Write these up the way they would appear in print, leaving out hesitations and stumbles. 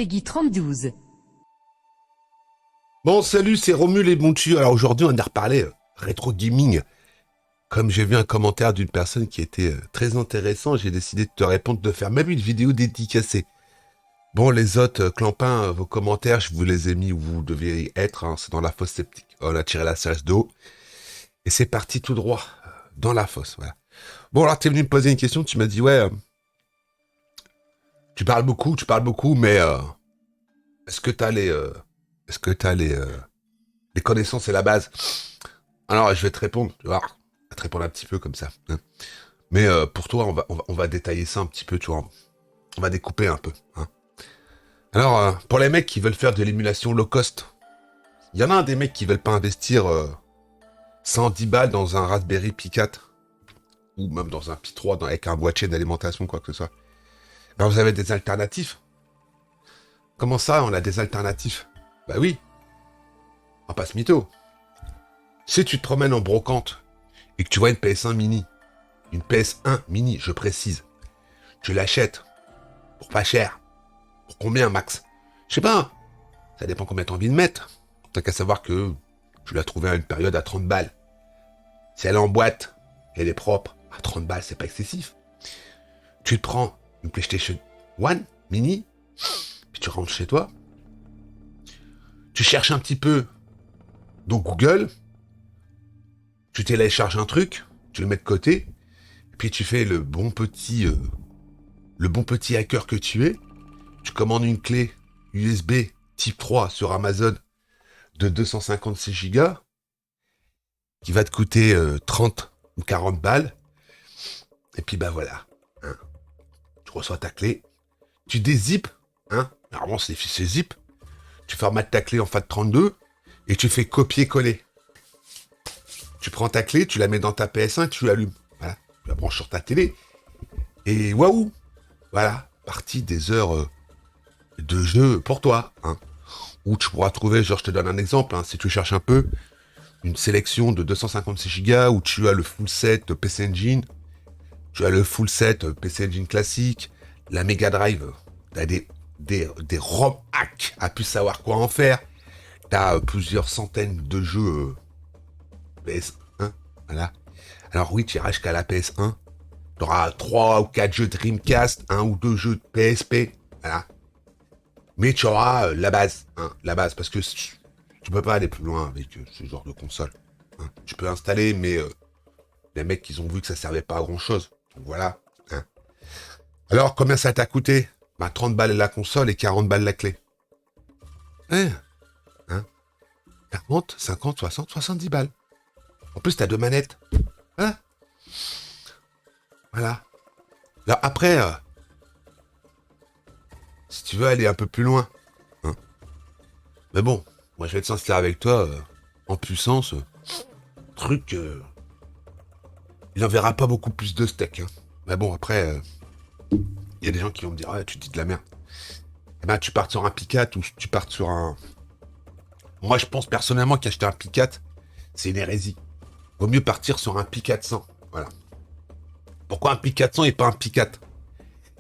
Peggy32. Bon, salut, c'est Romul et Bontu. Alors aujourd'hui, on a reparlé rétro gaming. Comme j'ai vu un commentaire d'une personne qui était très intéressant, j'ai décidé de te répondre, de faire même une vidéo dédicacée. Bon, les autres clampins, vos commentaires, je vous les ai mis où vous deviez être. Hein, c'est dans la fosse sceptique. On a tiré la serre d'eau. Et c'est parti tout droit dans la fosse. Voilà. Bon, alors tu es venu me poser une question. Tu m'as dit, ouais, tu parles beaucoup, mais est-ce que tu as les connaissances et la base? Alors, je vais te répondre, tu vois. Je vais te répondre un petit peu comme ça. Hein. Mais pour toi, on va détailler ça un petit peu, tu vois. On va découper un peu. Hein. Alors, pour les mecs qui veulent faire de l'émulation low cost, il y en a des mecs qui veulent pas investir 110 balles dans un Raspberry Pi 4 ou même dans un Pi 3 avec un boîtier d'alimentation, quoi que ce soit. Ben, vous avez des alternatives. Comment ça, on a des alternatives? Bah oui, on passe mytho. Si tu te promènes en brocante et que tu vois une PS1 mini, une PS1 mini, je précise, tu l'achètes pour pas cher. Pour combien, max? Je sais pas, ça dépend combien t'as envie de mettre. T'as qu'à savoir que tu l'as trouvé à une période à 30 balles. Si elle est en boîte, elle est propre, à 30 balles, c'est pas excessif. Tu te prends une PlayStation 1 mini, puis tu rentres chez toi, tu cherches un petit peu dans Google, tu télécharges un truc, tu le mets de côté, et puis tu fais le bon petit hacker que tu es, tu commandes une clé USB type 3 sur Amazon de 256 Go qui va te coûter 30 ou 40 balles. Et puis bah voilà. Hein. Tu reçois ta clé. Tu dézippes. Hein. Normalement c'est des fichiers zip. Tu formates ta clé en FAT32 et tu fais copier-coller. Tu prends ta clé, tu la mets dans ta PS1 et tu l'allumes. Voilà. Tu la branches sur ta télé. Et waouh. Voilà. Partie des heures de jeu pour toi. Hein. Où tu pourras trouver, genre je te donne un exemple, hein, si tu cherches un peu, une sélection de 256 Go où tu as le full set PC Engine, tu as le full set PC Engine classique, la Mega Drive, tu as des ROM hacks à plus savoir quoi en faire, tu as plusieurs centaines de jeux PS1, voilà. Alors oui, tu iras jusqu'à la PS1, tu auras 3 ou 4 jeux Dreamcast, 1 ou 2 jeux de PSP, voilà. Mais tu auras la base, hein, parce que tu peux pas aller plus loin avec ce genre de console. Hein. Tu peux installer, mais les mecs, ils ont vu que ça servait pas à grand chose. Donc voilà. Hein. Alors, combien ça t'a coûté? Bah, 30 balles la console et 40 balles la clé. Hein, 40, 50, 60, 70 balles. En plus, t'as 2 manettes. Hein. Voilà. Alors après, si tu veux aller un peu plus loin. Hein. Mais bon, moi je vais être sincère avec toi. En puissance, truc... il n'en verra pas beaucoup plus de steak. Hein. Mais bon, après, il y a des gens qui vont me dire, ah, tu dis de la merde. Eh ben, tu pars sur un Picat ou tu pars sur un... Moi, je pense personnellement qu'acheter un Picat, c'est une hérésie. Vaut mieux partir sur un Picat 100. Voilà. Pourquoi un Picat 100 et pas un Picat?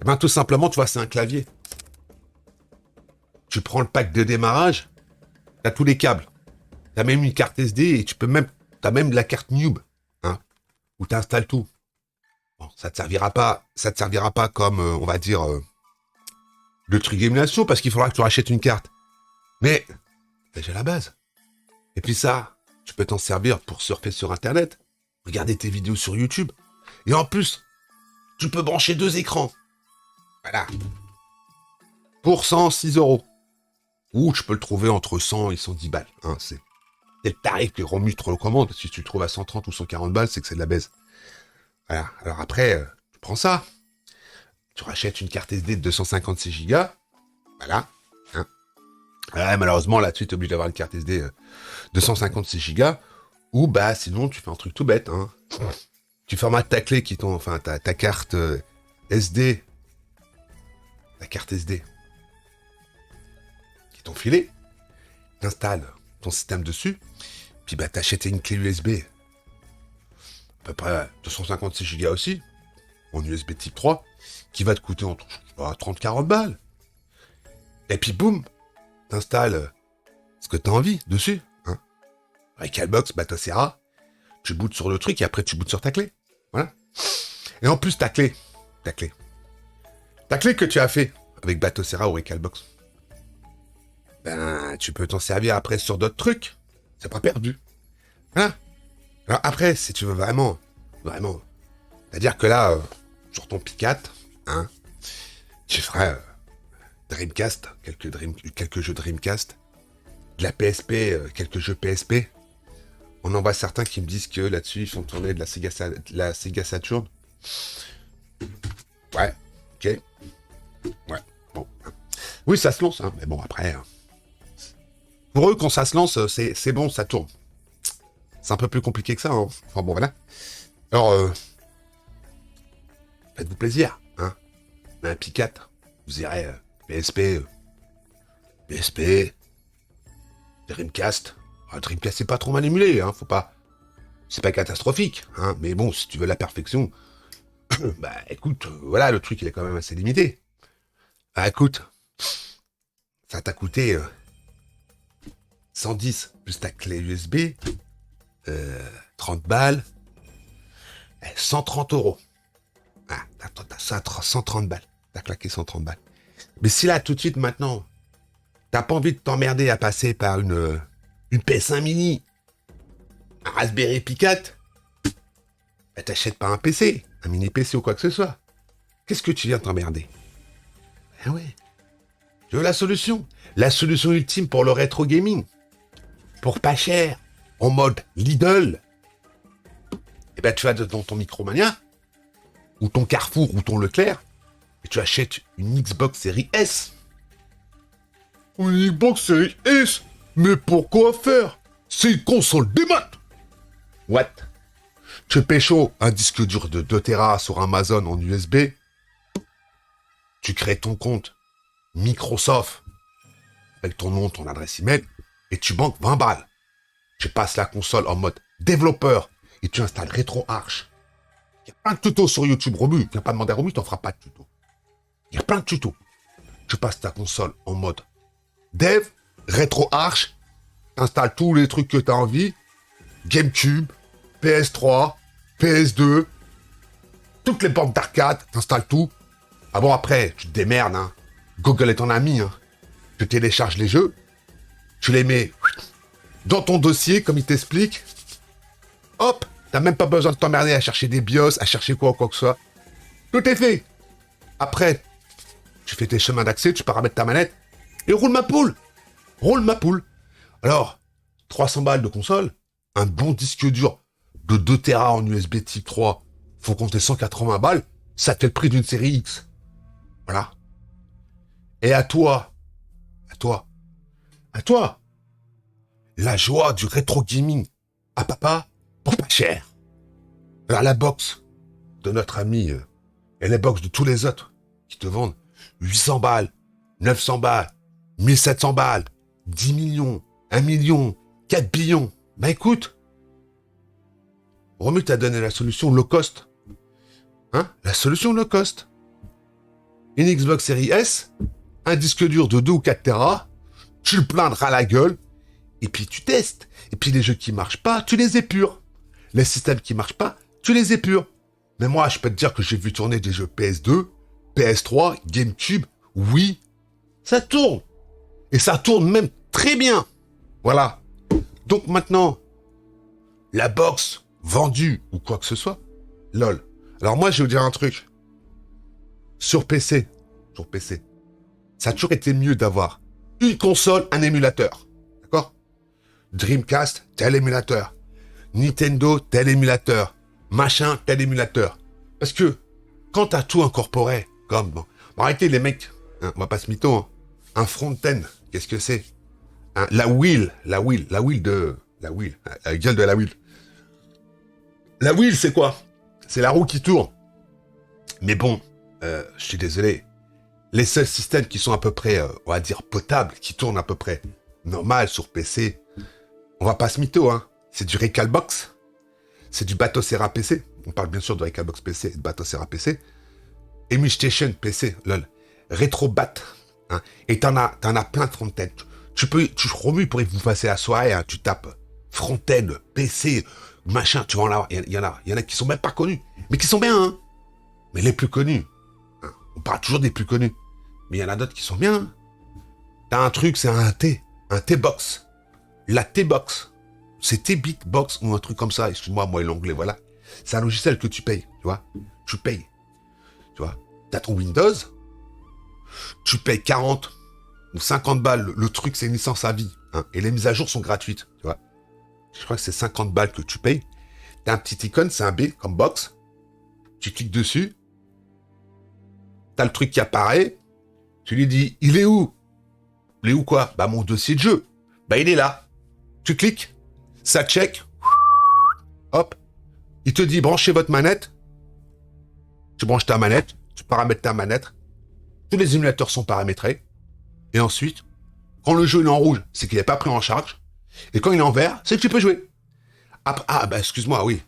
Eh ben, tout simplement, tu vois, c'est un clavier. Tu prends le pack de démarrage, t'as tous les câbles. T'as même une carte SD et t'as même la carte Nube. Hein, où t'installes tout. Bon, ça te servira pas comme, on va dire, le truc d'émulation, parce qu'il faudra que tu rachètes une carte. Mais, t'as déjà la base. Et puis ça, tu peux t'en servir pour surfer sur Internet, regarder tes vidéos sur YouTube. Et en plus, tu peux brancher 2 écrans. Voilà. Pour 106 €. Ou tu peux le trouver entre 100 et 110 balles. Hein, c'est le tarif que Romu te recommande. Si tu le trouves à 130 ou 140 balles, c'est que c'est de la baise. Voilà. Alors après, tu prends ça. Tu rachètes une carte SD de 256 Go. Voilà. Hein. Ouais, malheureusement, là-dessus, tu es obligé d'avoir une carte SD de 156 Go. Ou bah sinon, tu fais un truc tout bête. Hein. Tu formates ta clé ta carte SD. Ta carte SD. Qui t'ont filé. T'installes ton système dessus. Puis bah t'achètes une clé USB. À peu près 256 Go aussi. En USB type 3. Qui va te coûter entre 30-40 balles. Et puis boum, t'installes ce que t'as envie dessus. Hein. Recalbox, Batocera, tu bootes sur le truc et après tu bootes sur ta clé. Voilà. Et en plus, ta clé que tu as fait avec Batocera ou Recalbox, ben, tu peux t'en servir après sur d'autres trucs. C'est pas perdu. Voilà. Alors après, si tu veux vraiment, c'est-à-dire que là, sur ton P4, hein, tu feras Dreamcast, quelques jeux Dreamcast, de la PSP, quelques jeux PSP. On en voit certains qui me disent que là-dessus, ils font tourner de la Sega Saturn. Ouais, ok. Ouais, bon. Oui, ça se lance, hein, mais bon, après... Pour eux, quand ça se lance, c'est bon, ça tourne. C'est un peu plus compliqué que ça, hein. Enfin bon, voilà. Alors, faites-vous plaisir, hein. Un P4, vous irez PSP, Dreamcast. Ah, Dreamcast, c'est pas trop mal émulé, hein, faut pas... C'est pas catastrophique, hein, mais bon, si tu veux la perfection, bah écoute, voilà, le truc, il est quand même assez limité. Ah, écoute, ça t'a coûté 110 plus ta clé USB, 30 balles, 130 euros. Ah, t'as 130 balles. T'as claqué 130 balles. Mais si là, tout de suite, maintenant, t'as pas envie de t'emmerder à passer par une PS1 mini, un Raspberry Pi 4, bah, t'achètes pas un PC, un mini PC ou quoi que ce soit. Qu'est-ce que tu viens t'emmerder? Ah ouais. Je veux la solution. La solution ultime pour le rétro gaming. Pour pas cher. En mode Lidl. Et ben tu vas dans ton Micromania, ou ton Carrefour, ou ton Leclerc, et tu achètes une Xbox Series S. Une Xbox Series S? Mais pourquoi faire? C'est une console des maths. What? Tu pécho un disque dur de 2 Tera sur Amazon en USB. Tu crées ton compte Microsoft avec ton nom, ton adresse email, et tu banques 20 balles. Tu passes la console en mode développeur et tu installes RetroArch. Il y a plein de tutos sur YouTube, Romu. Viens pas demander à Romu, t'en feras pas de tutos. Il y a plein de tutos. Tu passes ta console en mode dev, RetroArch, t'installes tous les trucs que t'as envie, GameCube, PS3, PS2, toutes les bandes d'arcade, t'installes tout. Ah bon, après, tu te démerdes, hein. Google est ton ami, hein. Tu télécharges les jeux, tu les mets dans ton dossier, comme il t'explique. Hop, t'as même pas besoin de t'emmerder à chercher des BIOS, à chercher quoi que ce soit. Tout est fait. Après, tu fais tes chemins d'accès, tu paramètres ta manette, et roule ma poule. Roule ma poule. Alors, 300 balles de console, un bon disque dur de 2 Tera en USB type 3, faut compter 180 balles, ça te fait le prix d'une série X. Voilà. Et à toi, la joie du rétro gaming à papa pour pas cher. Alors la box de notre ami et les box de tous les autres qui te vendent 800 balles, 900 balles, 1700 balles, 10 millions, 1 million, 4 billions. Bah écoute, Romu t'a donné la solution low cost. Hein? La solution low cost. Une Xbox Series S, un disque dur de 2 ou 4 Tera, tu le plaindras à la gueule, et puis tu testes. Et puis les jeux qui marchent pas, tu les épures. Les systèmes qui marchent pas, tu les épures. Mais moi, je peux te dire que j'ai vu tourner des jeux PS2, PS3, GameCube, oui, ça tourne. Et ça tourne même très bien. Voilà. Donc maintenant, la box vendue ou quoi que ce soit, lol. Alors moi, je vais vous dire un truc. Sur PC, ça a toujours été mieux d'avoir une console, un émulateur. D'accord? Dreamcast, tel émulateur. Nintendo, tel émulateur. Machin, tel émulateur. Parce que quand t'as tout incorporé, comme... Bon, arrêtez les mecs, hein, on va pas se mytho, hein. Un front-end, qu'est-ce que c'est? Hein, la wheel, la gueule de la wheel. La wheel, c'est quoi? C'est la roue qui tourne. Mais bon, je suis désolé. Les seuls systèmes qui sont à peu près, on va dire, potables, qui tournent à peu près normal sur PC, on va pas se mytho, hein. C'est du Recalbox, c'est du Batocera PC. On parle bien sûr de Recalbox PC et de Batocera PC. Emutation PC, lol. Retrobat Hein. Et t'en as plein de front-end. Romu pourrait vous passer la soirée, hein, tu tapes front-end, PC, machin, tu vas en avoir. Il y en a qui sont même pas connus, mais qui sont bien, hein. Mais les plus connus, hein. On parle toujours des plus connus. Mais il y en a d'autres qui sont bien. Hein. T'as un truc, c'est un T-Box. La T-Box. C'est T-Bitbox ou un truc comme ça. Excuse-moi, moi et l'anglais, voilà. C'est un logiciel que tu payes, tu vois. Tu payes. Tu vois. T'as ton Windows. Tu payes 40 ou 50 balles. Le truc, c'est une licence à vie. Hein, et les mises à jour sont gratuites, tu vois. Je crois que c'est 50 balles que tu payes. T'as un petit icône, c'est un B comme box. Tu cliques dessus. T'as le truc qui apparaît. Tu lui dis, il est où? Il est où quoi? Bah mon dossier de jeu. Bah il est là. Tu cliques. Ça check. Hop. Il te dit, branchez votre manette. Tu branches ta manette. Tu paramètres ta manette. Tous les émulateurs sont paramétrés. Et ensuite, quand le jeu est en rouge, c'est qu'il n'est pas pris en charge. Et quand il est en vert, c'est que tu peux jouer. Après, bah excuse-moi, oui.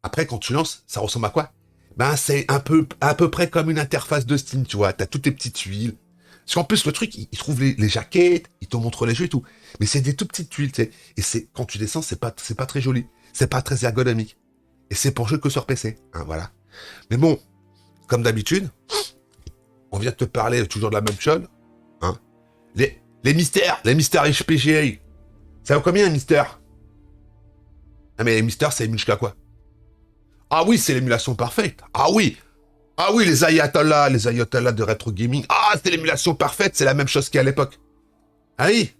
Après, quand tu lances, ça ressemble à quoi? Ben, c'est à peu près comme une interface de Steam, tu vois. T'as toutes tes petites tuiles. Parce qu'en plus, le truc, il trouve les jaquettes, il te montre les jeux et tout. Mais c'est des tout petites tuiles, tu sais. Et quand tu descends, c'est pas très joli. C'est pas très ergonomique. Et c'est pour jouer que sur PC, hein, voilà. Mais bon, comme d'habitude, on vient de te parler toujours de la même chose, hein. Les mystères HPGA. Ça vaut combien un mystère? Ah mais les mystères, ça émule jusqu'à quoi? Ah oui, c'est l'émulation parfaite. Ah oui, les ayatollahs de rétro gaming. Ah, c'est l'émulation parfaite, c'est la même chose qu'à l'époque. Ah oui,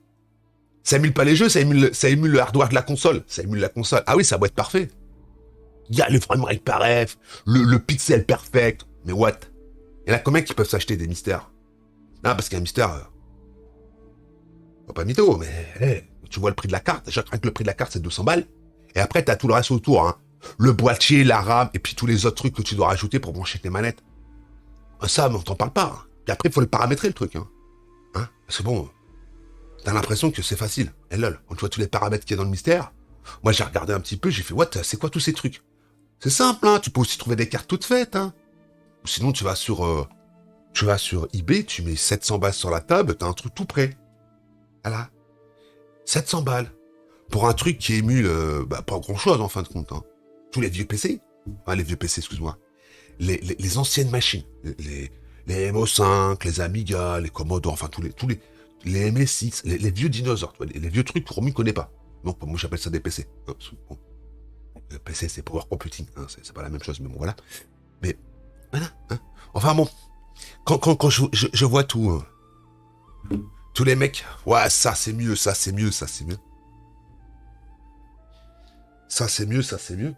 ça émule pas les jeux, ça émule le hardware de la console. Ça émule la console. Ah oui, ça doit être parfait. Il y a le framerate parfait, le pixel perfect. Mais what? Il y en a combien qui peuvent s'acheter des mystères? Non, parce qu'un mystère, pas mytho, mais tu vois le prix de la carte. Déjà, rien que le prix de la carte, c'est 200 balles. Et après, t'as tout le reste autour, hein. Le boîtier, la RAM, et puis tous les autres trucs que tu dois rajouter pour brancher tes manettes. Ça, on t'en parle pas. Hein. Et après, il faut le paramétrer, le truc. Hein. Hein? Parce que bon, t'as l'impression que c'est facile. Et lol, on voit tous les paramètres qu'il y a dans le mystère. Moi, j'ai regardé un petit peu, j'ai fait, what, c'est quoi tous ces trucs? C'est simple, hein. Tu peux aussi trouver des cartes toutes faites, hein. Ou sinon, tu vas sur eBay, tu mets 700 balles sur la table, t'as un truc tout prêt. Voilà. 700 balles. Pour un truc qui émule, pas grand-chose, en fin de compte, hein. Tous les vieux PC. Enfin, les vieux PC, excuse-moi. Les anciennes machines. Les MO5, les Amiga, les Commodore, enfin, les MSX, les vieux dinosaures, les vieux trucs que Romu connaît pas. Donc, moi, j'appelle ça des PC. Hein, bon. Le PC, c'est Power Computing. Hein, c'est pas la même chose, mais bon, voilà. Mais, voilà. Hein. Enfin, bon. Quand je vois tout, tous les mecs, ouais, ça c'est mieux, ça c'est mieux, ça c'est mieux. Ça c'est mieux, ça c'est mieux.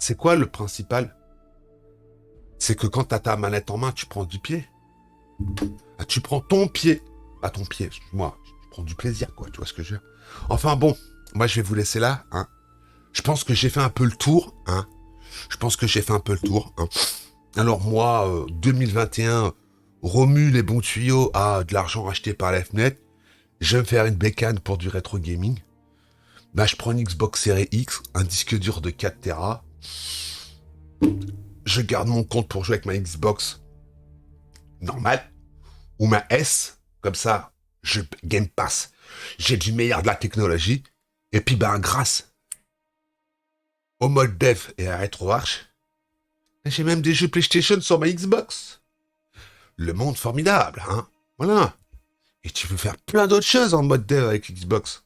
C'est quoi le principal? C'est que quand t'as ta manette en main, tu prends du pied. Ah, tu prends ton pied. Pas ton pied, excuse-moi. Tu prends du plaisir, quoi, tu vois ce que je veux dire. Enfin bon, moi je vais vous laisser là, hein. Je pense que j'ai fait un peu le tour, hein. Je pense que j'ai fait un peu le tour, hein. Alors moi, 2021, Romu les bons tuyaux à de l'argent acheté par la fenêtre. Je vais me faire une bécane pour du rétro gaming. Bah, je prends une Xbox Series X, un disque dur de 4 Tera. Je garde mon compte pour jouer avec ma Xbox normale ou ma S. Comme ça, je Game Pass. J'ai du meilleur de la technologie. Et puis, ben, grâce au mode dev et à RetroArch, j'ai même des jeux PlayStation sur ma Xbox. Le monde formidable, hein. Voilà. Et tu peux faire plein d'autres choses en mode dev avec Xbox.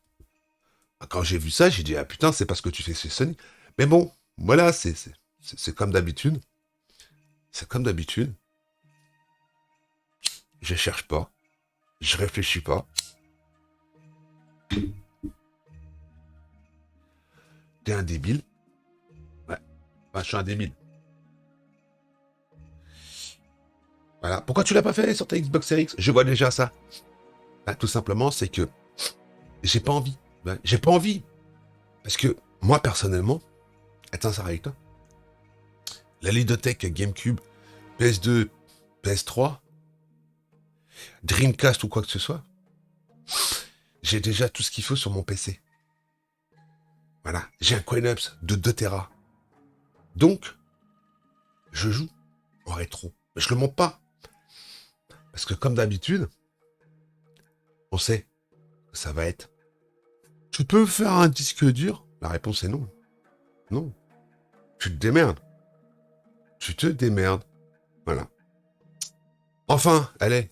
Quand j'ai vu ça, j'ai dit, ah putain, c'est parce que tu fais chez Sony. Mais bon, voilà, c'est comme d'habitude. C'est comme d'habitude. Je cherche pas. Je réfléchis pas. T'es un débile. Ouais. Enfin, je suis un débile. Voilà. Pourquoi tu l'as pas fait sur ta Xbox Series X? Je vois déjà ça. Bah, tout simplement, c'est que j'ai pas envie. Ouais, j'ai pas envie. Parce que moi, personnellement, attends, ça avec toi. La ludothèque GameCube, PS2, PS3, Dreamcast ou quoi que ce soit, j'ai déjà tout ce qu'il faut sur mon PC. Voilà. J'ai un Coinops de 2 Tera. Donc, je joue en rétro. Mais je le monte pas. Parce que comme d'habitude, on sait que ça va être. Tu peux faire un disque dur? La réponse est non. Non. Tu te démerdes. Tu te démerdes. Voilà. Enfin, allez,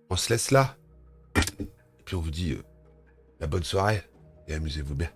on se laisse là. Et puis on vous dit la bonne soirée et amusez-vous bien.